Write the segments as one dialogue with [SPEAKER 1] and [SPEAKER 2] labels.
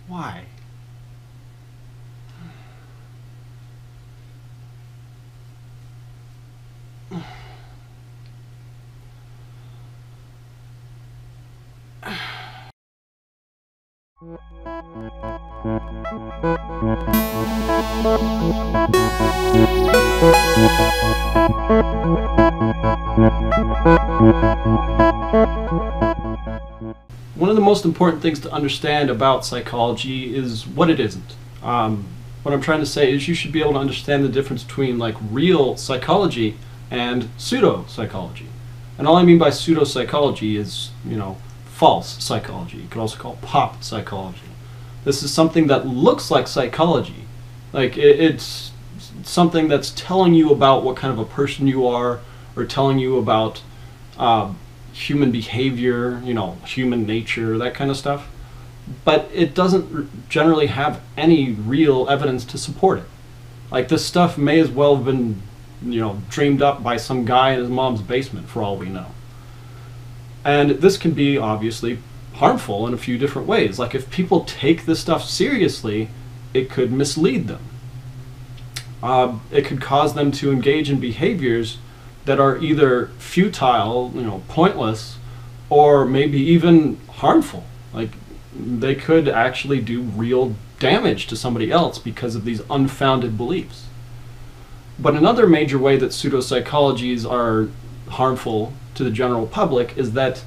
[SPEAKER 1] Why? One of the most important things to understand about psychology is what it isn't. What I'm trying to say is you should be able to understand the difference between like real psychology and pseudo-psychology. And all I mean by pseudo-psychology is, you know, false psychology. You could also call it pop psychology. This is something that looks like psychology. Like it's something that's telling you about what kind of a person you are, or telling you about human behavior, you know, human nature, that kind of stuff. But it doesn't generally have any real evidence to support it. Like this stuff may as well have been, you know, dreamed up by some guy in his mom's basement for all we know. And this can be obviously harmful in a few different ways. Like if people take this stuff seriously, it could mislead them. It could cause them to engage in behaviors that are either futile, you know, pointless, or maybe even harmful. Like they could actually do real damage to somebody else because of these unfounded beliefs. But another major way that pseudopsychologies are harmful to the general public is that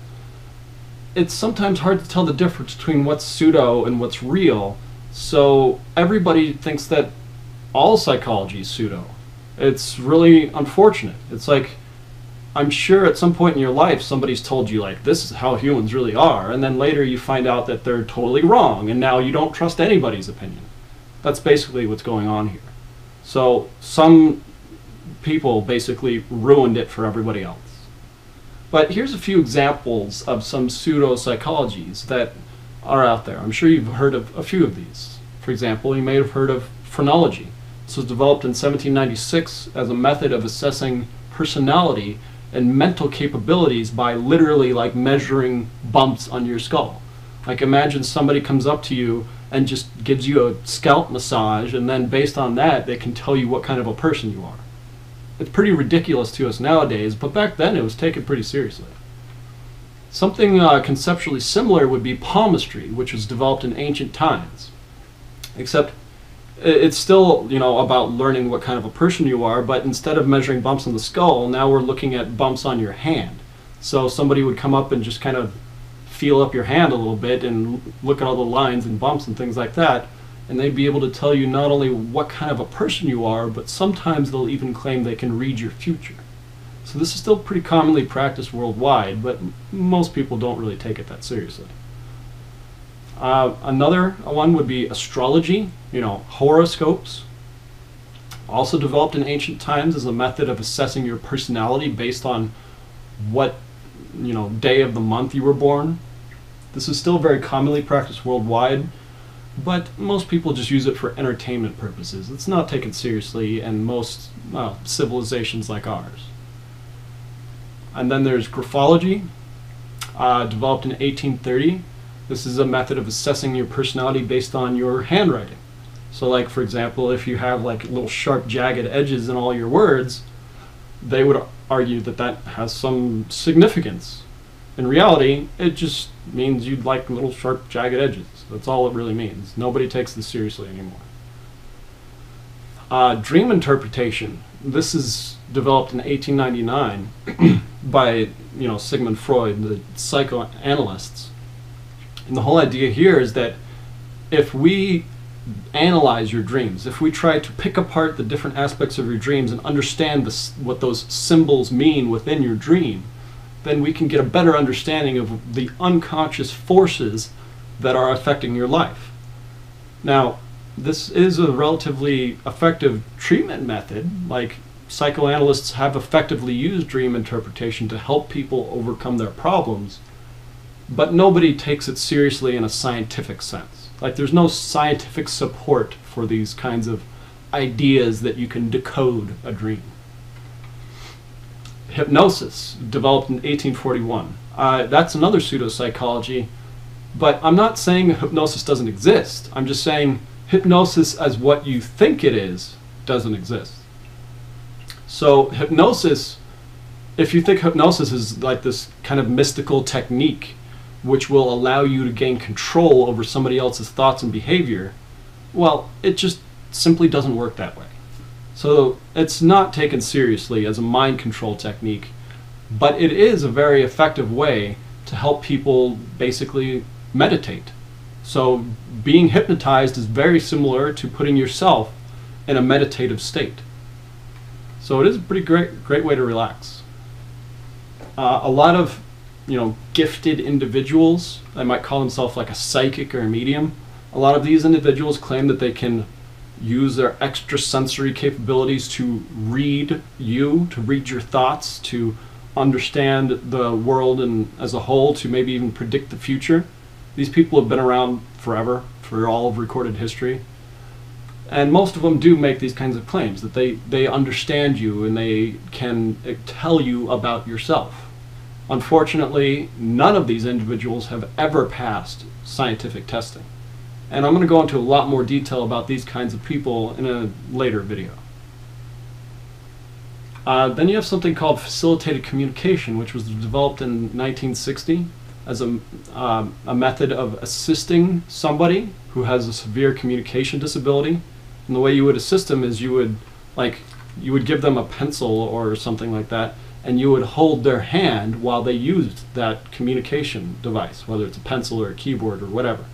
[SPEAKER 1] it's sometimes hard to tell the difference between what's pseudo and what's real. So everybody thinks that all psychology is pseudo. It's really unfortunate. It's like, I'm sure at some point in your life somebody's told you like, this is how humans really are, and then later you find out that they're totally wrong, and now you don't trust anybody's opinion. That's basically what's going on here. So some people basically ruined it for everybody else. But here's a few examples of some pseudo-psychologies that are out there. I'm sure you've heard of a few of these. For example, you may have heard of Phrenology. This was developed in 1796 as a method of assessing personality and mental capabilities by literally like measuring bumps on your skull. Like imagine somebody comes up to you and just gives you a scalp massage, and then based on that they can tell you what kind of a person you are. It's pretty ridiculous to us nowadays, but back then it was taken pretty seriously. Something conceptually similar would be palmistry, which was developed in ancient times. Except it's still, you know, about learning what kind of a person you are, but instead of measuring bumps on the skull, now we're looking at bumps on your hand. So somebody would come up and just kind of feel up your hand a little bit and look at all the lines and bumps and things like that, and they'd be able to tell you not only what kind of a person you are, but sometimes they'll even claim they can read your future. So this is still pretty commonly practiced worldwide, but most people don't really take it that seriously. Another one would be astrology, you know, horoscopes. Also developed in ancient times as a method of assessing your personality based on what, you know, day of the month you were born. This is still very commonly practiced worldwide, but most people just use it for entertainment purposes. It's not taken seriously in most civilizations like ours. And then there's graphology, developed in 1830. This is a method of assessing your personality based on your handwriting. So like, for example, if you have like little sharp jagged edges in all your words, they would argue that that has some significance. In reality, it just means you'd like little sharp jagged edges. That's all it really means. Nobody takes this seriously anymore. Dream interpretation. This is developed in 1899 by, you know, Sigmund Freud, the psychoanalysts. And the whole idea here is that if we analyze your dreams, if we try to pick apart the different aspects of your dreams and understand what those symbols mean within your dream, then we can get a better understanding of the unconscious forces that are affecting your life. Now, this is a relatively effective treatment method. Like, psychoanalysts have effectively used dream interpretation to help people overcome their problems, but nobody takes it seriously in a scientific sense. Like, there's no scientific support for these kinds of ideas that you can decode a dream. Hypnosis, developed in 1841. That's another pseudopsychology, But I'm not saying hypnosis doesn't exist. I'm just saying hypnosis as what you think it is doesn't exist. So hypnosis, if you think hypnosis is like this kind of mystical technique which will allow you to gain control over somebody else's thoughts and behavior, well, it just simply doesn't work that way. So it's not taken seriously as a mind control technique, but it is a very effective way to help people basically meditate. So being hypnotized is very similar to putting yourself in a meditative state. So it is a pretty great way to relax. A lot of gifted individuals, they might call themselves like a psychic or a medium. A lot of these individuals claim that they can use their extrasensory capabilities to read you, to read your thoughts, to understand the world and as a whole, to maybe even predict the future. These people have been around forever, for all of recorded history. And most of them do make these kinds of claims, that they understand you and they can tell you about yourself. Unfortunately, none of these individuals have ever passed scientific testing. And I'm going to go into a lot more detail about these kinds of people in a later video. Then you have something called facilitated communication, which was developed in 1960 as a method of assisting somebody who has a severe communication disability. And the way you would assist them is you would give them a pencil or something like that, and you would hold their hand while they used that communication device, whether it's a pencil or a keyboard or whatever.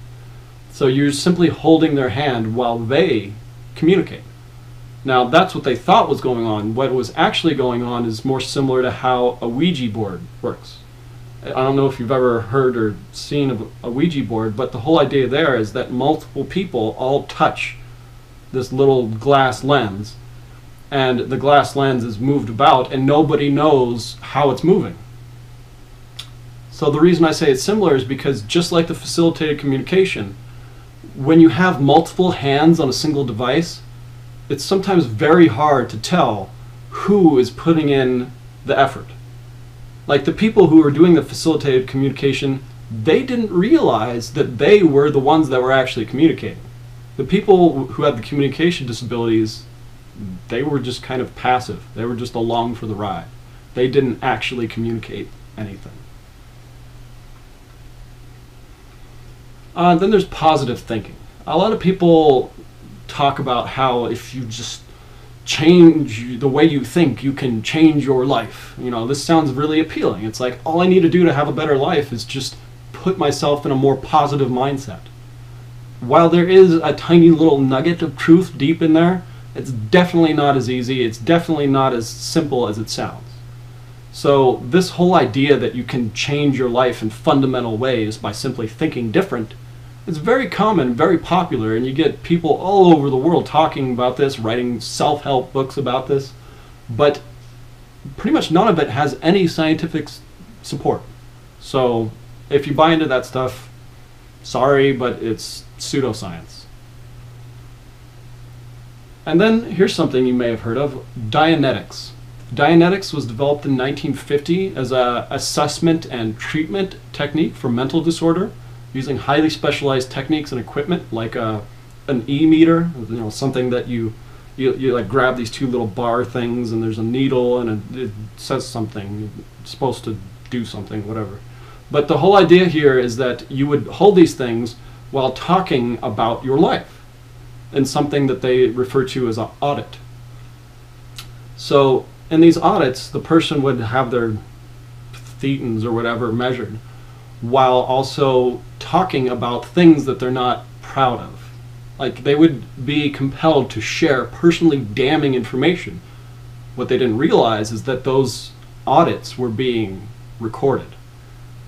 [SPEAKER 1] So you're simply holding their hand while they communicate. Now that's what they thought was going on. What was actually going on is more similar to how a Ouija board works. I don't know if you've ever heard or seen of a Ouija board, but the whole idea there is that multiple people all touch this little glass lens, and the glass lens is moved about and nobody knows how it's moving. So the reason I say it's similar is because just like the facilitated communication, when you have multiple hands on a single device, it's sometimes very hard to tell who is putting in the effort. Like the people who were doing the facilitated communication, they didn't realize that they were the ones that were actually communicating. The people who had the communication disabilities, they were just kind of passive. They were just along for the ride. They didn't actually communicate anything. Then there's positive thinking. A lot of people talk about how if you just change the way you think, you can change your life. This sounds really appealing. It's like, all I need to do to have a better life is just put myself in a more positive mindset. While there is a tiny little nugget of truth deep in there, it's definitely not as easy, it's definitely not as simple as it sounds. So this whole idea that you can change your life in fundamental ways by simply thinking different is very common, very popular, and you get people all over the world talking about this, writing self-help books about this, but pretty much none of it has any scientific support. So if you buy into that stuff, sorry, but it's pseudoscience. And then here's something you may have heard of, Dianetics. Dianetics was developed in 1950 as an assessment and treatment technique for mental disorder, using highly specialized techniques and equipment like an e-meter, something that you like grab these two little bar things and there's a needle and it says something, it's supposed to do something, whatever. But the whole idea here is that you would hold these things while talking about your life in something that they refer to as an audit. So in these audits, the person would have their thetans or whatever measured while also talking about things that they're not proud of. Like they would be compelled to share personally damning information. What they didn't realize is that those audits were being recorded.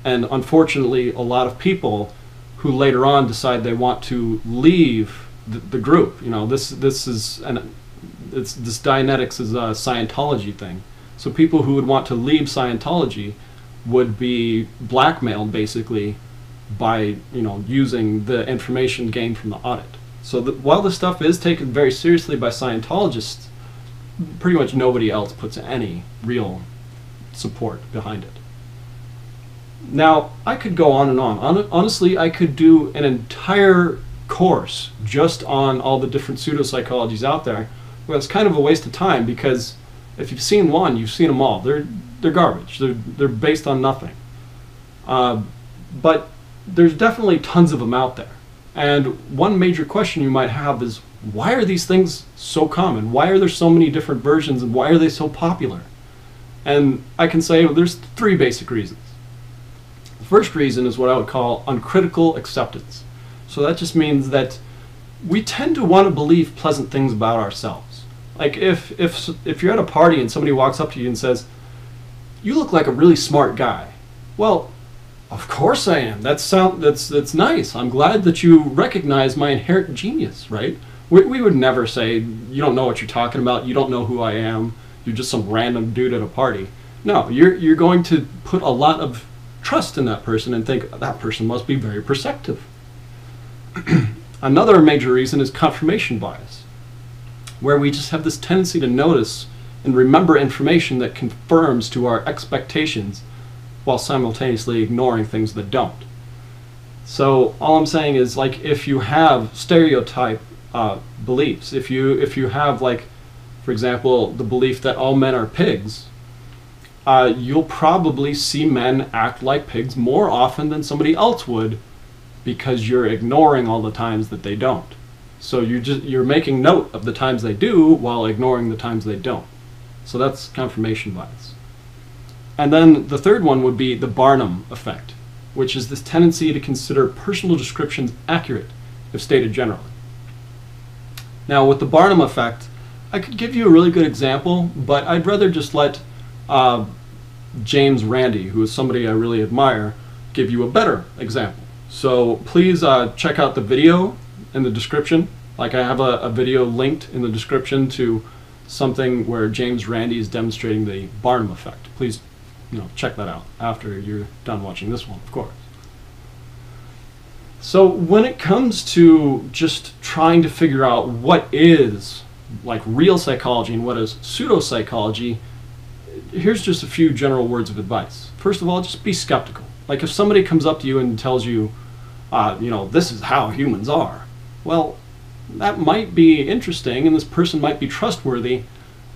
[SPEAKER 1] And unfortunately, a lot of people who later on decide they want to leave the group, this Dianetics is a Scientology thing. So people who would want to leave Scientology would be blackmailed basically by using the information gained from the audit. So while this stuff is taken very seriously by Scientologists, pretty much nobody else puts any real support behind it. Now, I could go on and on. Honestly, I could do an entire course just on all the different pseudopsychologies out there. Well, it's kind of a waste of time, because if you've seen one, you've seen them all. They're garbage. They're based on nothing. But there's definitely tons of them out there. And one major question you might have is, why are these things so common? Why are there so many different versions, and why are they so popular? And I can say, well, there's 3 basic reasons. The first reason is what I would call uncritical acceptance. So that just means that we tend to want to believe pleasant things about ourselves. Like if you're at a party and somebody walks up to you and says, "You look like a really smart guy." Well, of course I am. That's nice. I'm glad that you recognize my inherent genius, right? We would never say, "You don't know what you're talking about. You don't know who I am. You're just some random dude at a party." No, you're going to put a lot of trust in that person and think that person must be very perceptive. Another major reason is confirmation bias, where we just have this tendency to notice and remember information that confirms to our expectations while simultaneously ignoring things that don't. So all I'm saying is, like, if you have stereotype beliefs, if you have, like, for example, the belief that all men are pigs, you'll probably see men act like pigs more often than somebody else would, because you're ignoring all the times that they don't. So you're making note of the times they do while ignoring the times they don't. So that's confirmation bias. And then the third one would be the Barnum Effect, which is this tendency to consider personal descriptions accurate if stated generally. Now, with the Barnum Effect, I could give you a really good example, but I'd rather just let James Randi, who is somebody I really admire, give you a better example. So please check out the video in the description. Like, I have a video linked in the description to something where James Randi is demonstrating the Barnum Effect. Please, check that out after you're done watching this one, of course. So when it comes to just trying to figure out what is like real psychology and what is pseudopsychology, here's just a few general words of advice. First of all, just be skeptical. Like, if somebody comes up to you and tells you, this is how humans are, well, that might be interesting and this person might be trustworthy,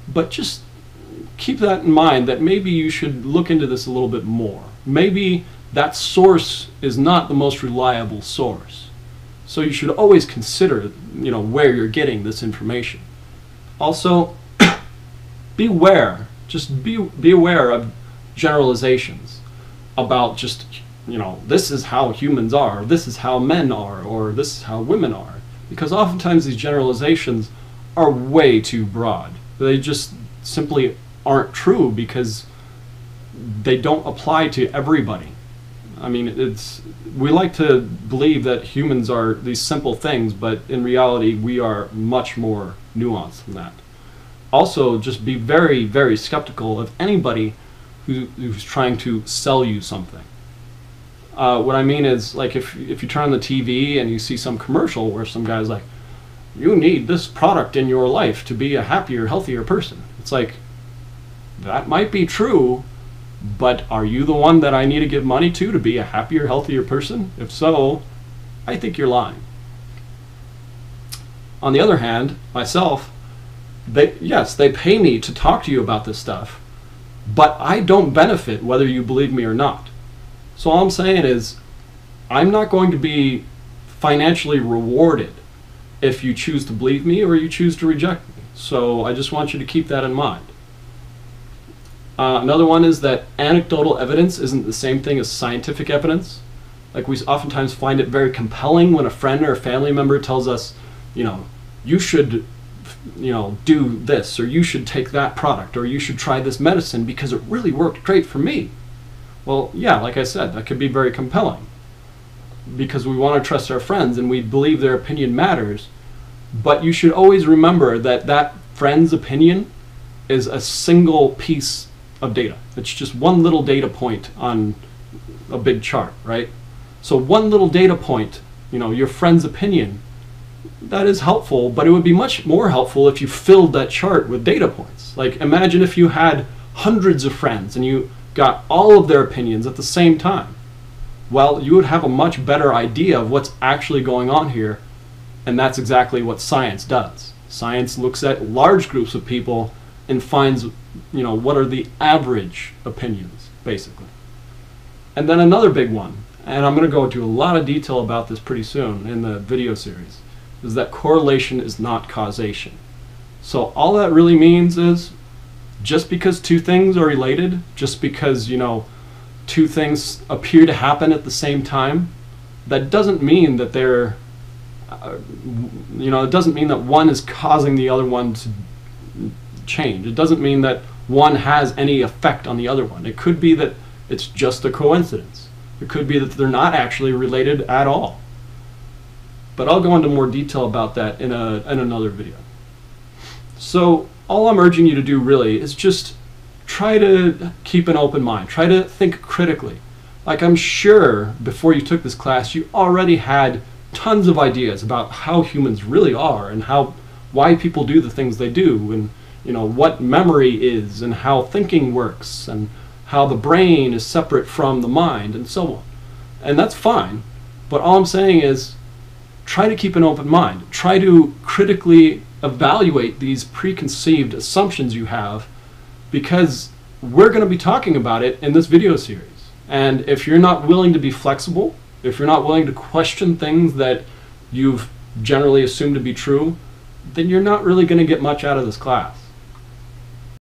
[SPEAKER 1] but just keep that in mind, that maybe you should look into this a little bit more. Maybe that source is not the most reliable source. So you should always consider, where you're getting this information. Also, beware. Just be aware of generalizations about just, this is how humans are, this is how men are, or this is how women are. Because oftentimes these generalizations are way too broad. They just simply aren't true because they don't apply to everybody. I mean, we like to believe that humans are these simple things, but in reality we are much more nuanced than that. Also, just be very, very skeptical of anybody who's trying to sell you something. What I mean is, like, if you turn on the TV and you see some commercial where some guy's like, "You need this product in your life to be a happier, healthier person." It's like, that might be true, but are you the one that I need to give money to be a happier, healthier person? If so, I think you're lying. On the other hand, myself, yes, they pay me to talk to you about this stuff, but I don't benefit whether you believe me or not. So all I'm saying is, I'm not going to be financially rewarded if you choose to believe me or you choose to reject me. So I just want you to keep that in mind. Another one is that anecdotal evidence isn't the same thing as scientific evidence. Like, we oftentimes find it very compelling when a friend or a family member tells us, you should do this, or you should take that product, or you should try this medicine because it really worked great for me. Well, yeah, like I said, that could be very compelling because we want to trust our friends and we believe their opinion matters, but you should always remember that that friend's opinion is a single piece of data. It's just one little data point on a big chart, right? So one little data point, your friend's opinion, that is helpful, but it would be much more helpful if you filled that chart with data points. Like, imagine if you had hundreds of friends and you got all of their opinions at the same time, well, you would have a much better idea of what's actually going on here, and that's exactly what science does. Science looks at large groups of people and finds, what are the average opinions, basically. And then another big one, and I'm going to go into a lot of detail about this pretty soon in the video series, is that correlation is not causation. So all that really means is just because two things are related, just because, two things appear to happen at the same time, that doesn't mean that they're, it doesn't mean that one is causing the other one to change. It doesn't mean that one has any effect on the other one. It could be that it's just a coincidence. It could be that they're not actually related at all. But I'll go into more detail about that in another video. So all I'm urging you to do really is just try to keep an open mind. Try to think critically. Like, I'm sure before you took this class you already had tons of ideas about how humans really are and why people do the things they do, and what memory is and how thinking works and how the brain is separate from the mind and so on. And that's fine, but all I'm saying is try to keep an open mind. Try to critically evaluate these preconceived assumptions you have, because we're going to be talking about it in this video series. And if you're not willing to be flexible, if you're not willing to question things that you've generally assumed to be true, then you're not really going to get much out of this class.